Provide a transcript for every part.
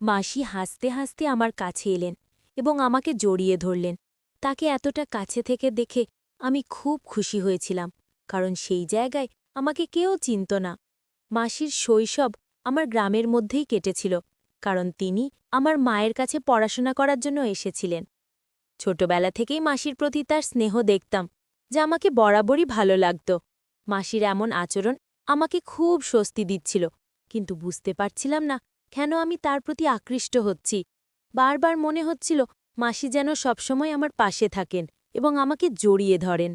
মাসি হাসতে হাসতে আমার কাছে এলেন এবং আমাকে জড়িয়ে ধরলেন। তাকে এতটা কাছে থেকে দেখে আমি খুব খুশি হয়েছিলাম, কারণ সেই জায়গায় আমাকে কেউ চিনত না। মাসির শৈশব আমার গ্রামের মধ্যেই কেটেছিল, কারণ তিনি আমার মায়ের কাছে পড়াশোনা করার জন্য এসেছিলেন। ছোটবেলা থেকেই মাসির প্রতি তার স্নেহ দেখতাম, যা আমাকে বরাবরই ভালো লাগত। মাসির এমন আচরণ আমাকে খুব স্বস্তি দিচ্ছিল, কিন্তু বুঝতে পারছিলাম না কেন আমি তার প্রতি আকৃষ্ট হচ্ছি। বারবার মনে হচ্ছিল মাসি যেন সবসময় আমার পাশে থাকেন এবং আমাকে জড়িয়ে ধরেন।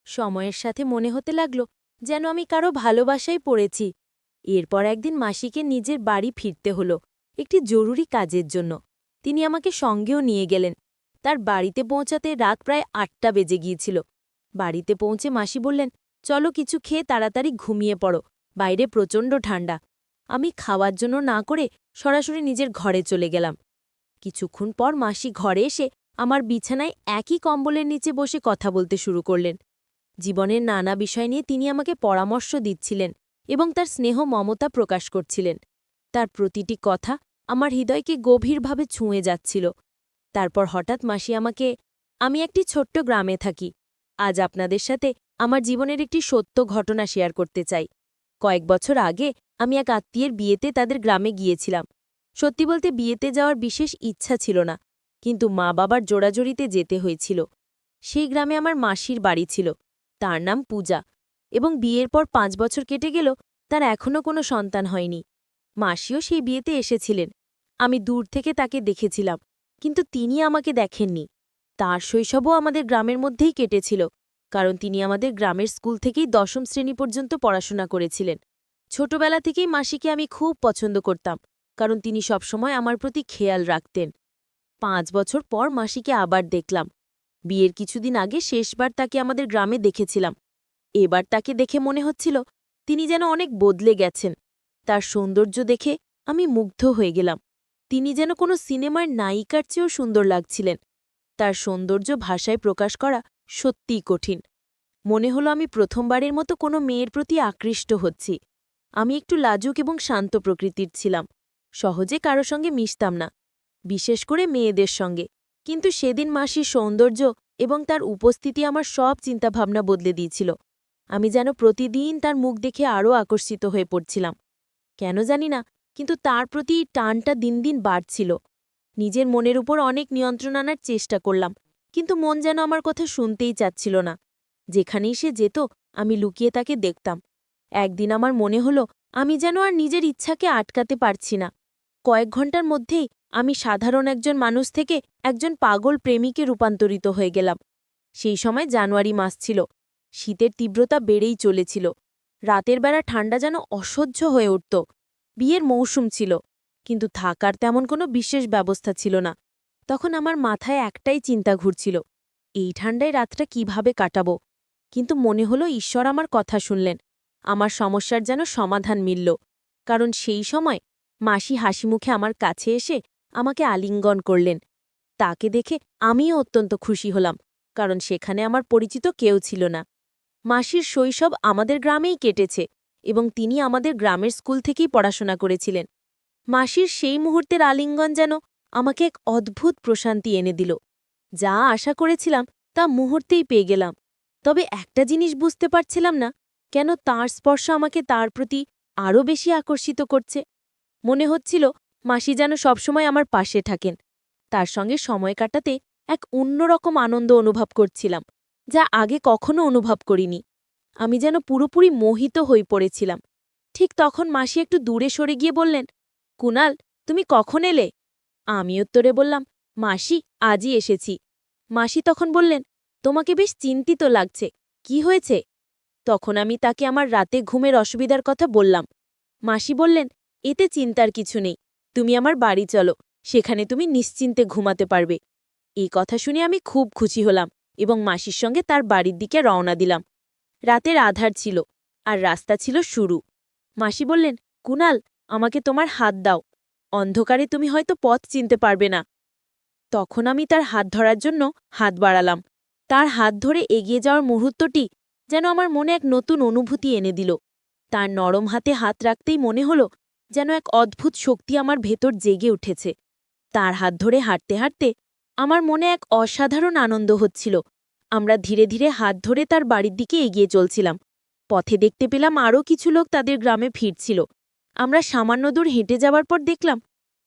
সময়ের সাথে মনে হতে লাগল যেন আমি কারো ভালোবাসায় পড়েছি। এরপর একদিন মাসিকে নিজের বাড়ি ফিরতে হলো, একটি জরুরি কাজের জন্য। তিনি আমাকে সঙ্গেও নিয়ে গেলেন। তার বাড়িতে পৌঁছাতে রাত প্রায় ৮টা বেজে গিয়েছিল। বাড়িতে পৌঁছে মাসি বললেন, চলো কিছু খেয়ে তাড়াতাড়ি ঘুমিয়ে পড়ো, বাইরে প্রচণ্ড ঠান্ডা। আমি খাওয়ার জন্য না করে সরাসরি নিজের ঘরে চলে গেলাম। কিছুক্ষণ পর মাসি ঘরে এসে আমার বিছানায় একই কম্বলের নিচে বসে কথা বলতে শুরু করলেন। জীবনের নানা বিষয় নিয়ে তিনি আমাকে পরামর্শ দিচ্ছিলেন এবং তার স্নেহ মমতা প্রকাশ করছিলেন। তার প্রতিটি কথা আমার হৃদয়কে গভীরভাবে ছুঁয়ে যাচ্ছিল। তারপর হঠাৎ মাসি আমাকে, আমি একটি ছোট্ট গ্রামে থাকি। আজ আপনাদের সাথে আমার জীবনের একটি সত্য ঘটনা শেয়ার করতে চাই। কয়েক বছর আগে আমি এক আত্মীয়ের বিয়েতে তাদের গ্রামে গিয়েছিলাম। সত্যি বলতে বিয়েতে যাওয়ার বিশেষ ইচ্ছা ছিল না, কিন্তু মা বাবার জোড়াজড়িতে যেতে হয়েছিল। সেই গ্রামে আমার মাসির বাড়ি ছিল। তার নাম পূজা, এবং বিয়ের পর ৫ বছর কেটে গেল, তার এখনও কোনো সন্তান হয়নি। মাসিও সেই বিয়েতে এসেছিলেন। আমি দূর থেকে তাকে দেখেছিলাম, কিন্তু তিনি আমাকে দেখেননি। তার শৈশবও আমাদের গ্রামের মধ্যেই কেটেছিল, কারণ তিনি আমাদের গ্রামের স্কুল থেকেই ১০ম শ্রেণী পর্যন্ত পড়াশোনা করেছিলেন। ছোটবেলা থেকেই মাসিকে আমি খুব পছন্দ করতাম, কারণ তিনি সবসময় আমার প্রতি খেয়াল রাখতেন। ৫ বছর পর মাসিকে আবার দেখলাম। বিয়ের কিছুদিন আগে শেষবার তাকে আমাদের গ্রামে দেখেছিলাম। এবার তাকে দেখে মনে হচ্ছিল তিনি যেন অনেক বদলে গেছেন। তার সৌন্দর্য দেখে আমি মুগ্ধ হয়ে গেলাম। তিনি যেন কোনো সিনেমার নায়িকার চেয়েও সুন্দর লাগছিলেন। তার সৌন্দর্য ভাষায় প্রকাশ করা সত্যিই কঠিন। মনে হলো আমি প্রথমবারের মতো কোনো মেয়ের প্রতি আকৃষ্ট হচ্ছি। আমি একটু লাজুক এবং শান্ত প্রকৃতির ছিলাম। সহজে কারো সঙ্গে মিশতাম না, বিশেষ করে মেয়েদের সঙ্গে। কিন্তু সেদিন মাসির সৌন্দর্য এবং তার উপস্থিতি আমার সব চিন্তাভাবনা বদলে দিয়েছিল। আমি যেন প্রতিদিন তার মুখ দেখে আরও আকর্ষিত হয়ে পড়ছিলাম। কেন জানি না, কিন্তু তার প্রতি টানটা দিন দিন বাড়ছিল। নিজের মনের উপর অনেক নিয়ন্ত্রণ আনার চেষ্টা করলাম, কিন্তু মন যেন আমার কথা শুনতেই চাচ্ছিল না। যেখানেই সে যেত, আমি লুকিয়ে তাকে দেখতাম। একদিন আমার মনে হলো আমি যেন আর নিজের ইচ্ছাকে আটকাতে পারছি না। কয়েক ঘন্টার মধ্যেই আমি সাধারণ একজন মানুষ থেকে একজন পাগল প্রেমিকে রূপান্তরিত হয়ে গেলাম। সেই সময় জানুয়ারি মাস ছিল। শীতের তীব্রতা বেড়েই চলেছিল। রাতের বেলা ঠান্ডা যেন অসহ্য হয়ে উঠত। বিয়ের মৌসুম ছিল, কিন্তু থাকার তেমন কোনো বিশেষ ব্যবস্থা ছিল না। তখন আমার মাথায় একটাই চিন্তা ঘুরছিল, এই ঠান্ডায় রাতটা কিভাবে কাটাবো। কিন্তু মনে হলো ঈশ্বর আমার কথা শুনলেন। আমার সমস্যার যেন সমাধান মিলল, কারণ সেই সময় মাসি হাসিমুখে আমার কাছে এসে আমাকে আলিঙ্গন করলেন। তাকে দেখে আমিও অত্যন্ত খুশি হলাম, কারণ সেখানে আমার পরিচিত কেউ ছিল না। মাসির শৈশব আমাদের গ্রামেই কেটেছে, এবং তিনি আমাদের গ্রামের স্কুল থেকেই পড়াশোনা করেছিলেন। মাসির সেই মুহূর্তের আলিঙ্গন যেন আমাকে এক অদ্ভুত প্রশান্তি এনে দিল। যা আশা করেছিলাম তা মুহূর্তেই পেয়ে গেলাম। তবে একটা জিনিস বুঝতে পারছিলাম না, কেন তাঁর স্পর্শ আমাকে তার প্রতি আরও বেশি আকর্ষিত করছে। মনে হচ্ছিল মাসি যেন সবসময় আমার পাশে থাকেন। তার সঙ্গে সময় কাটাতে এক অন্যরকম আনন্দ অনুভব করছিলাম, যা আগে কখনো অনুভব করিনি। আমি যেন পুরোপুরি মোহিত হয়ে পড়েছিলাম। ঠিক তখন মাসি একটু দূরে সরে গিয়ে বললেন, কুনাল, তুমি কখন এলে? আমি উত্তরে বললাম, মাসি, আজই এসেছি। মাসি তখন বললেন, তোমাকে বেশ চিন্তিত লাগছে, কি হয়েছে? তখন আমি তাকে আমার রাতে ঘুমের অসুবিধার কথা বললাম। মাসি বললেন, এতে চিন্তার কিছু নেই, তুমি আমার বাড়ি চলো, সেখানে তুমি নিশ্চিন্তে ঘুমাতে পারবে। এই কথা শুনে আমি খুব খুশি হলাম এবং মাসির সঙ্গে তার বাড়ির দিকে রওনা দিলাম। রাতের আধার ছিল, আর রাস্তা ছিল শুরু। মাসি বললেন, কুনাল, আমাকে তোমার হাত দাও, অন্ধকারে তুমি হয়তো পথ চিনতে পারবে না। তখন আমি তার হাত ধরার জন্য হাত বাড়ালাম। তার হাত ধরে এগিয়ে যাওয়ার মুহূর্তটি যেন আমার মনে এক নতুন অনুভূতি এনে দিল। তার নরম হাতে হাত রাখতেই মনে হলো যেন এক অদ্ভুত শক্তি আমার ভেতর জেগে উঠেছে। তার হাত ধরে হাঁটতে হাঁটতে আমার মনে এক অসাধারণ আনন্দ হচ্ছিল। আমরা ধীরে ধীরে হাত ধরে তার বাড়ির দিকে এগিয়ে চলছিলাম। পথে দেখতে পেলাম আরও কিছু লোক তাদের গ্রামে ফিরছিল। আমরা সামান্য দূর হেঁটে যাওয়ার পর দেখলাম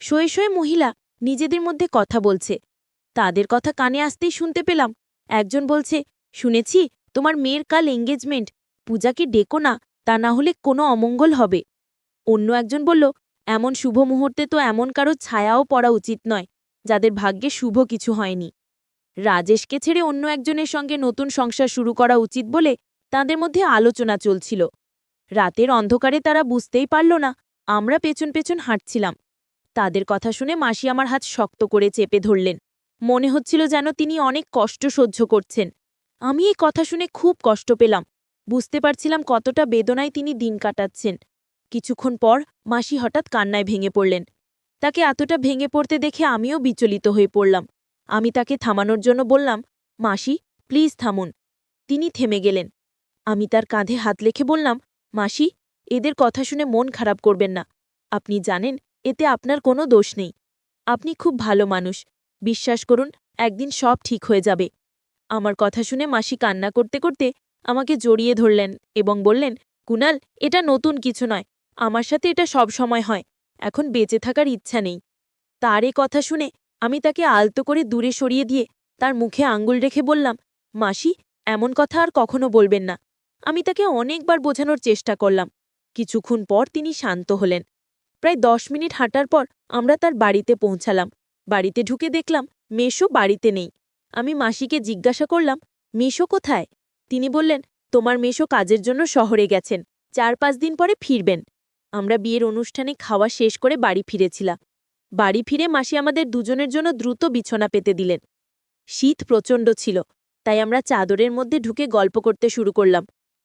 শয়ে শয়ে মহিলা নিজেদের মধ্যে কথা বলছে। তাদের কথা কানে আসতেই শুনতে পেলাম একজন বলছে, শুনেছি তোমার মেয়ের কাল এঙ্গেজমেন্ট, পূজাকে ডেকো না, তা না হলে কোনো অমঙ্গল হবে। অন্য একজন বলল, এমন শুভ মুহূর্তে তো এমন কারো ছায়াও পড়া উচিত নয় যাদের ভাগ্যে শুভ কিছু হয়নি। রাজেশকে ছেড়ে অন্য একজনের সঙ্গে নতুন সংসার শুরু করা উচিত বলে তাদের মধ্যে আলোচনা চলছিল। রাতের অন্ধকারে তারা বুঝতেই পারল না আমরা পেছন পেছন হাঁটছিলাম। তাদের কথা শুনে মাসি আমার হাত শক্ত করে চেপে ধরলেন। মনে হচ্ছিল যেন তিনি অনেক কষ্ট সহ্য করছেন। আমি এই কথা শুনে খুব কষ্ট পেলাম। বুঝতে পারছিলাম কতটা বেদনায় তিনি দিন কাটাচ্ছেন। কিছুক্ষণ পর মাসি হঠাৎ কান্নায় ভেঙে পড়লেন। তাকে এতটা ভেঙে পড়তে দেখে আমিও বিচলিত হয়ে পড়লাম। আমি তাকে থামানোর জন্য বললাম, মাসি প্লিজ থামুন। তিনি থেমে গেলেন। আমি তার কাঁধে হাত রেখে বললাম, মাসি এদের কথা শুনে মন খারাপ করবেন না। আপনি জানেন এতে আপনার কোনো দোষ নেই। আপনি খুব ভালো মানুষ। বিশ্বাস করুন একদিন সব ঠিক হয়ে যাবে। আমার কথা শুনে মাসি কান্না করতে করতে আমাকে জড়িয়ে ধরলেন এবং বললেন, কুনাল এটা নতুন কিছু নয়, আমার সাথে এটা সব সময় হয়। এখন বেঁচে থাকার ইচ্ছা নেই। তার এ কথা শুনে আমি তাকে আলতো করে দূরে সরিয়ে দিয়ে তার মুখে আঙ্গুল রেখে বললাম, মাসি এমন কথা আর কখনো বলবেন না। আমি তাকে অনেকবার বোঝানোর চেষ্টা করলাম। কিছুক্ষণ পর তিনি শান্ত হলেন। প্রায় 10 মিনিট হাঁটার পর আমরা তার বাড়িতে পৌঁছালাম। বাড়িতে ঢুকে দেখলাম মেশো বাড়িতে নেই। আমি মাসিকে জিজ্ঞাসা করলাম, মেশো কোথায়? তিনি বললেন, তোমার মেশো কাজের জন্য শহরে গেছেন, 4-5 দিন পরে ফিরবেন। আমরা বিয়ের অনুষ্ঠানে খাওয়া শেষ করে বাড়ি ফিরেছিলাম। বাড়ি ফিরে মাসি আমাদের দুজনের জন্য দ্রুত বিছানা পেতে দিলেন। শীত প্রচণ্ড ছিল, তাই আমরা চাদরের মধ্যে ঢুকে গল্প করতে শুরু করলাম।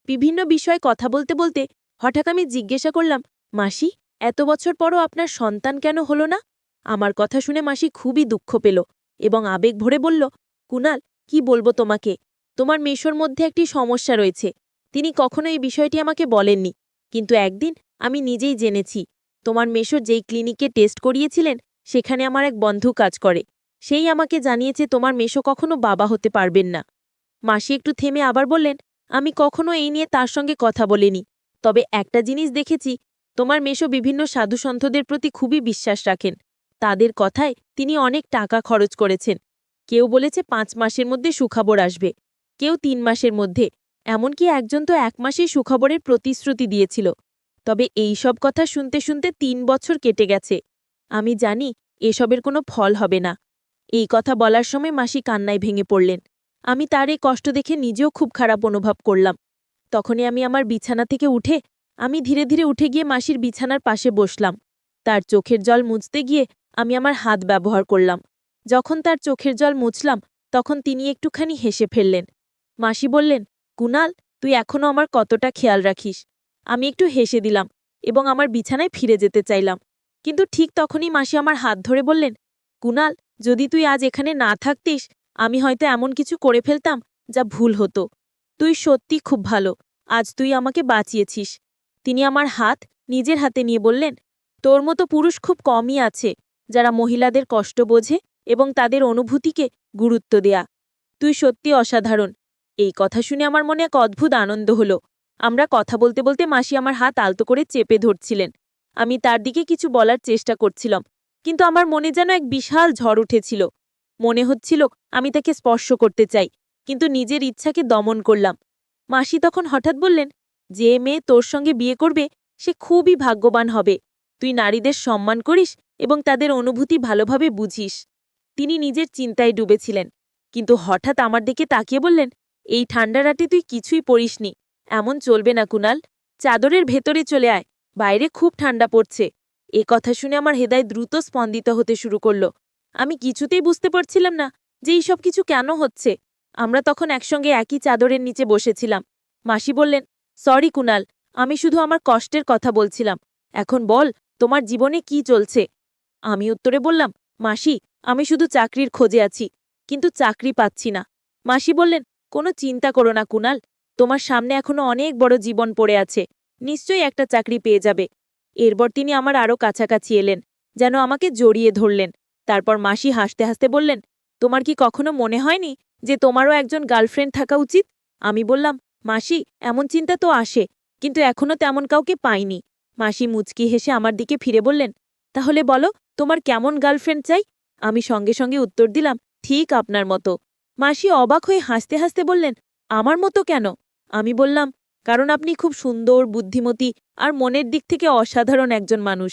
বিভিন্ন বিষয়ে কথা বলতে বলতে হঠাৎ আমি জিজ্ঞাসা করলাম, মাসি এত বছর পরও আপনার সন্তান কেন হলো না? আমার কথা শুনে মাসি খুবই দুঃখ পেল এবং আবেগ ভরে বলল, কুনাল কি বলবো তোমাকে, তোমার মেশোর মধ্যে একটি সমস্যা রয়েছে। তিনি কখনো এই বিষয়টি আমাকে বলেননি, কিন্তু একদিন আমি নিজেই জেনেছি। তোমার মেশো যেই ক্লিনিকে টেস্ট করিয়েছিলেন সেখানে আমার এক বন্ধু কাজ করে। সেই আমাকে জানিয়েছে তোমার মেশো কখনো বাবা হতে পারবেন না। মাসি একটু থেমে আবার বললেন, আমি কখনো এই নিয়ে তার সঙ্গে কথা বলিনি। তবে একটা জিনিস দেখেছি, তোমার মেশো বিভিন্ন সাধুসন্থদের প্রতি খুবই বিশ্বাস রাখেন। তাদের কথায় তিনি অনেক টাকা খরচ করেছেন। কেউ বলেছে 5 মাসের মধ্যে সুখবর আসবে, কেউ 3 মাসের মধ্যে, এমনকি একজন তো 1 মাসেই সুখবরের প্রতিশ্রুতি দিয়েছিল। তবে এই সব কথা শুনতে শুনতে 3 বছর কেটে গেছে। আমি জানি এসবের কোনো ফল হবে না। এই কথা বলার সময় মাসি কান্নায় ভেঙে পড়লেন। আমি তার এই কষ্ট দেখে নিজেও খুব খারাপ অনুভব করলাম। তখনই আমি আমার বিছানা থেকে উঠে আমি ধীরে ধীরে উঠে গিয়ে মাসির বিছানার পাশে বসলাম। তার চোখের জল মুছতে গিয়ে আমি আমার হাত ব্যবহার করলাম। যখন তার চোখের জল মুছলাম তখন তিনি একটুখানি হেসে ফেললেন। মাসি বললেন, কুনাল তুই এখনও আমার কতটা খেয়াল রাখিস। আমি একটু হেসে দিলাম এবং আমার বিছানায় ফিরে যেতে চাইলাম। কিন্তু ঠিক তখনই মাসি আমার হাত ধরে বললেন, কুনাল যদি তুই আজ এখানে না থাকতিস আমি হয়তো এমন কিছু করে ফেলতাম যা ভুল হতো। তুই সত্যি খুব ভালো, আজ তুই আমাকে বাঁচিয়েছিস। তিনি আমার হাত নিজের হাতে নিয়ে বললেন, তোর মতো পুরুষ খুব কমই আছে যারা মহিলাদের কষ্ট বোঝে এবং তাদের অনুভূতিকে গুরুত্ব দেয়া। তুই সত্যি অসাধারণ। এই কথা শুনে আমার মনে এক অদ্ভুত আনন্দ হলো। আমরা কথা বলতে বলতে মাসি আমার হাত আলতো করে চেপে ধরছিলেন। আমি তার দিকে কিছু বলার চেষ্টা করছিলাম, কিন্তু আমার মনে যেন এক বিশাল ঝড় উঠেছিল। মনে হচ্ছিল আমি তাকে স্পর্শ করতে চাই, কিন্তু নিজের ইচ্ছাকে দমন করলাম। মাসি তখন হঠাৎ বললেন, যে মেয়ে তোর সঙ্গে বিয়ে করবে সে খুবই ভাগ্যবান হবে। তুই নারীদের সম্মান করিস এবং তাদের অনুভূতি ভালোভাবে বুঝিস। তিনি নিজের চিন্তায় ডুবেছিলেন, কিন্তু হঠাৎ আমার দিকে তাকিয়ে বললেন, এই ঠান্ডা রাতে তুই কিছুই পড়িসনি। এমন চলবে না কুনাল, চাদরের ভেতরে চলে আয়, বাইরে খুব ঠান্ডা পড়ছে। এ কথা শুনে আমার হৃদয় দ্রুত স্পন্দিত হতে শুরু করল। আমি কিছুতেই বুঝতে পারছিলাম না যে এই সব কিছু কেন হচ্ছে। আমরা তখন একসঙ্গে একই চাদরের নিচে বসেছিলাম। মাসি বললেন, সরি কুনাল, আমি শুধু আমার কষ্টের কথা বলছিলাম। এখন বল তোমার জীবনে কি চলছে? আমি উত্তরে বললাম, মাসি আমি শুধু চাকরির খোঁজে আছি, কিন্তু চাকরি পাচ্ছি না। মাসি বললেন, কোনো চিন্তা করো না কুনাল, তোমার সামনে এখনো অনেক বড় জীবন পড়ে আছে, নিশ্চয়ই একটা চাকরি পেয়ে যাবে। এরপর তিনি আমার আরও কাছাকাছি এলেন, যেন আমাকে জড়িয়ে ধরলেন। তারপর মাসি হাসতে হাসতে বললেন, তোমার কি কখনো মনে হয়নি যে তোমারও একজন গার্লফ্রেন্ড থাকা উচিত? আমি বললাম, মাসি, এমন চিন্তা তো আসে, কিন্তু এখনো তেমন কাউকে পাইনি। মাসি মুচকি হেসে আমার দিকে ফিরে বললেন, তাহলে বলো, তোমার কেমন গার্লফ্রেন্ড চাই? আমি সঙ্গে সঙ্গে উত্তর দিলাম, ঠিক আপনার মতো। মাসি অবাক হয়ে হাসতে হাসতে বললেন, আমার মতো কেন? আমি বললাম, কারণ আপনি খুব সুন্দর, বুদ্ধিমতী আর মনের দিক থেকে অসাধারণ একজন মানুষ।